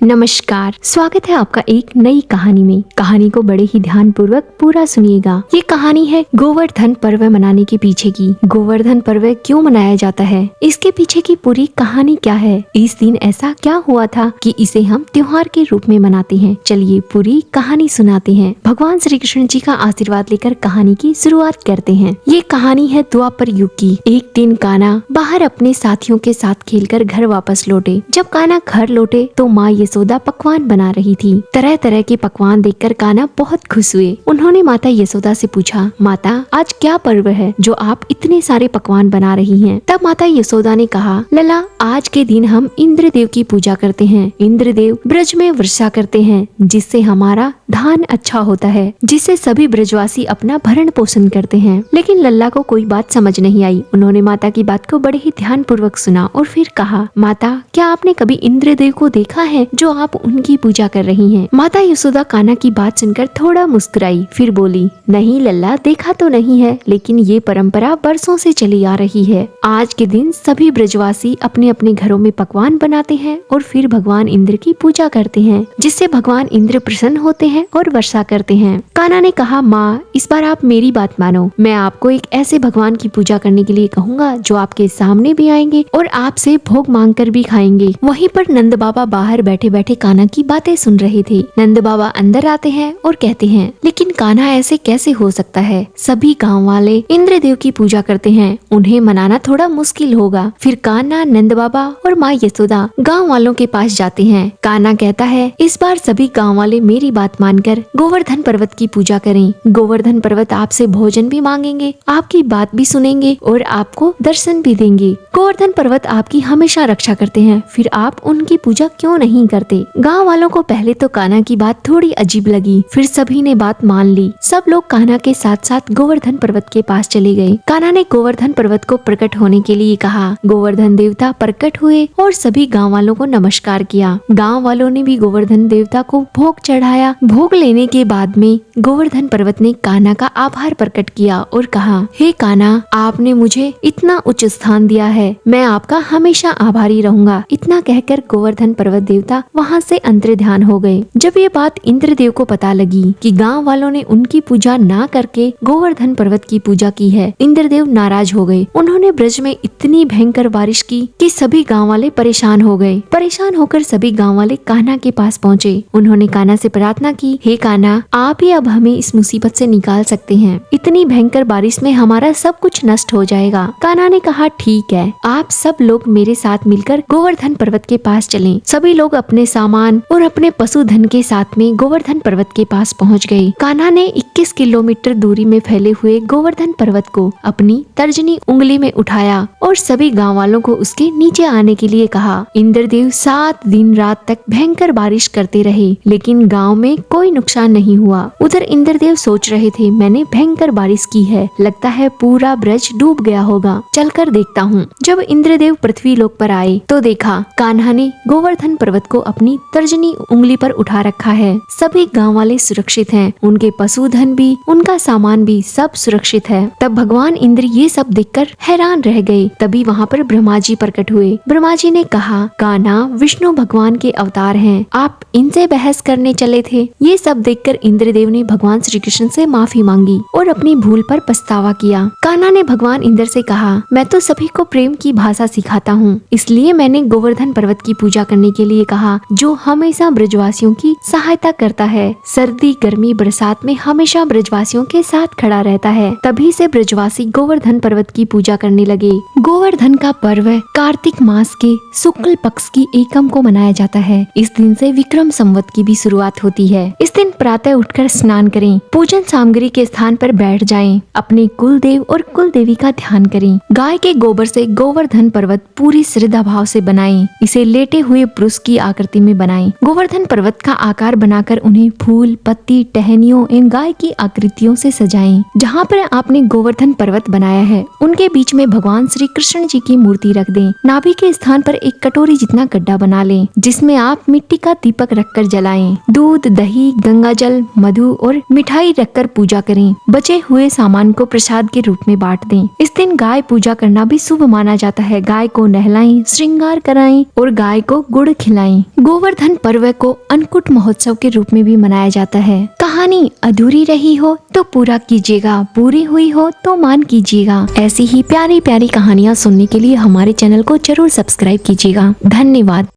नमस्कार, स्वागत है आपका एक नई कहानी में। कहानी को बड़े ही ध्यान पूर्वक पूरा सुनिएगा। ये कहानी है गोवर्धन पर्व मनाने के पीछे की। गोवर्धन पर्व क्यों मनाया जाता है, इसके पीछे की पूरी कहानी क्या है, इस दिन ऐसा क्या हुआ था कि इसे हम त्योहार के रूप में मनाते हैं। चलिए पूरी कहानी सुनाते हैं। भगवान श्री कृष्ण जी का आशीर्वाद लेकर कहानी की शुरुआत करते हैं। ये कहानी है द्वापर युग की। एक दिन कान्हा बाहर अपने साथियों के साथ खेलकर घर वापस लौटे। जब कान्हा घर लौटे तो माँ यशोदा पकवान बना रही थी। तरह तरह के पकवान देखकर कान्हा बहुत खुश हुए। उन्होंने माता यशोदा से पूछा, माता आज क्या पर्व है जो आप इतने सारे पकवान बना रही हैं? तब माता यशोदा ने कहा, लला आज के दिन हम इंद्रदेव की पूजा करते हैं। इंद्रदेव ब्रज में वर्षा करते हैं जिससे हमारा धान अच्छा होता है, जिससे सभी ब्रजवासी अपना भरण पोषण करते हैं। लेकिन लल्ला को कोई बात समझ नहीं आई। उन्होंने माता की बात को बड़े ही ध्यान पूर्वक सुना और फिर कहा, माता क्या आपने कभी इंद्रदेव को देखा है जो आप उनकी पूजा कर रही हैं? माता यशोदा कान्हा की बात सुनकर थोड़ा मुस्कुराई, फिर बोली, नहीं लल्ला, देखा तो नहीं है, लेकिन ये परंपरा बरसों से चली आ रही है। आज के दिन सभी ब्रजवासी अपने अपने घरों में पकवान बनाते हैं और फिर भगवान इंद्र की पूजा करते हैं, जिससे भगवान इंद्र प्रसन्न होते हैं और वर्षा करते हैं। कान्हा ने कहा, माँ इस बार आप मेरी बात मानो। मैं आपको एक ऐसे भगवान की पूजा करने के लिए कहूँगा जो आपके सामने भी आएंगे और आपसे भोग मांग कर भी खाएंगे। वहीं पर नंद बाबा बाहर बैठे बैठे कान्हा की बातें सुन रहे थे। नंद बाबा अंदर आते हैं और कहते हैं, लेकिन कान्हा ऐसे कैसे हो सकता है? सभी गांव वाले इंद्रदेव की पूजा करते हैं, उन्हें मनाना थोड़ा मुश्किल होगा। फिर कान्हा, नंद बाबा और माँ यशोदा गांव वालों के पास जाते हैं। कान्हा कहता है, इस बार सभी गांव वाले मेरी बात मानकर गोवर्धन पर्वत की पूजा करें। गोवर्धन पर्वत आपसे भोजन भी मांगेंगे, आपकी बात भी सुनेंगे और आपको दर्शन भी देंगे। गोवर्धन पर्वत आपकी हमेशा रक्षा करते हैं, फिर आप उनकी पूजा क्यों नहीं करते? गांव वालों को पहले तो कान्हा की बात थोड़ी अजीब लगी, फिर सभी ने बात मान ली। सब लोग कान्हा के साथ साथ गोवर्धन पर्वत के पास चले गए। कान्हा ने गोवर्धन पर्वत को प्रकट होने के लिए कहा। गोवर्धन देवता प्रकट हुए और सभी गांव वालों को नमस्कार किया। गांव वालों ने भी गोवर्धन देवता को भोग चढ़ाया। भोग लेने के बाद में गोवर्धन पर्वत ने कान्हा का आभार प्रकट किया और कहा, हे कान्हा, आपने मुझे इतना उच्च स्थान दिया है, मैं आपका हमेशा आभारी रहूंगा। इतना कहकर गोवर्धन पर्वत देवता वहाँ से अंतर्ध्यान हो गए। जब ये बात इंद्रदेव को पता लगी कि गांव वालों ने उनकी पूजा ना करके गोवर्धन पर्वत की पूजा की है, इंद्रदेव नाराज हो गए। उन्होंने ब्रज में इतनी भयंकर बारिश की कि सभी गांव वाले परेशान हो गए। परेशान होकर सभी गांव वाले कान्हा के पास पहुँचे। उन्होंने कान्हा से प्रार्थना की, हे कान्हा, आप ही अब हमें इस मुसीबत से निकाल सकते हैं। इतनी भयंकर बारिश में हमारा सब कुछ नष्ट हो जाएगा। कान्हा ने कहा, ठीक है, आप सब लोग मेरे साथ मिलकर गोवर्धन पर्वत के पास चलें। सभी लोग अपने सामान और अपने पशुधन के साथ में गोवर्धन पर्वत के पास पहुंच गए। कान्हा ने 21 किलोमीटर दूरी में फैले हुए गोवर्धन पर्वत को अपनी तर्जनी उंगली में उठाया और सभी गांव वालों को उसके नीचे आने के लिए कहा। इंद्रदेव 7 दिन रात तक भयंकर बारिश करते रहे, लेकिन गांव में कोई नुकसान नहीं हुआ। उधर इंद्रदेव सोच रहे थे, मैंने भयंकर बारिश की है, लगता है पूरा ब्रज डूब गया होगा, चलकर देखता हूँ। जब इंद्रदेव पृथ्वी लोक पर आए तो देखा कान्हा ने गोवर्धन पर्वत को अपनी तर्जनी उंगली पर उठा रखा है। सभी गांव वाले सुरक्षित हैं, उनके पशुधन भी, उनका सामान भी सब सुरक्षित है। तब भगवान इंद्र ये सब देखकर हैरान रह गए। तभी वहाँ पर ब्रह्मा जी प्रकट हुए। ब्रह्मा जी ने कहा, कान्हा विष्णु भगवान के अवतार हैं, आप इनसे बहस करने चले थे। ये सब देखकर इंद्रदेव ने भगवान श्री कृष्ण से माफी मांगी और अपनी भूल पर पछतावा किया। कान्हा ने भगवान इंद्र से कहा, मैं तो सभी को प्रेम की भाषा सिखाता हूँ, इसलिए मैंने गोवर्धन पर्वत की पूजा करने के लिए कहा, जो हमेशा ब्रजवासियों की सहायता करता है। सर्दी गर्मी बरसात में हमेशा ब्रजवासियों के साथ खड़ा रहता है। तभी से ब्रजवासी गोवर्धन पर्वत की पूजा करने लगे। गोवर्धन का पर्व कार्तिक मास के शुक्ल पक्ष की एकम को मनाया जाता है। इस दिन से विक्रम संवत की भी शुरुआत होती है। इस दिन प्रातः उठकर स्नान करें, पूजन सामग्री के स्थान पर बैठ जाएं, अपने कुल देव और कुल देवी का ध्यान करें। गाय के गोबर से गोवर्धन पर्वत पूरी श्रद्धा भाव से बनाएं। इसे लेटे हुए पुरुष की आकृति में बनाएं। गोवर्धन पर्वत का आकार बनाकर उन्हें फूल, पत्ती, टहनियों एवं गाय की आकृतियों से सजाएं। जहाँ पर आपने गोवर्धन पर्वत बनाया है, उनके बीच में भगवान श्री कृष्ण जी की मूर्ति रख दें। नाभि के स्थान पर एक कटोरी जितना गड्ढा बना लें, जिसमें आप मिट्टी का दीपक रखकर जलाएं। दूध, दही घी, गंगा जल, मधु और मिठाई रखकर पूजा करें। बचे हुए सामान को प्रसाद के रूप में बांट दें। इस दिन गाय पूजा करना भी शुभ माना जाता है। गाय को नहलाएं, श्रृंगार कराएं और गाय को गुड़ खिलाएं। गोवर्धन पर्व को अन्नकूट महोत्सव के रूप में भी मनाया जाता है। कहानी अधूरी रही हो तो पूरा कीजिएगा, पूरी हुई हो तो मान कीजिएगा। ऐसी ही प्यारी प्यारी कहानियाँ सुनने के लिए हमारे चैनल को जरूर सब्सक्राइब कीजिएगा। धन्यवाद।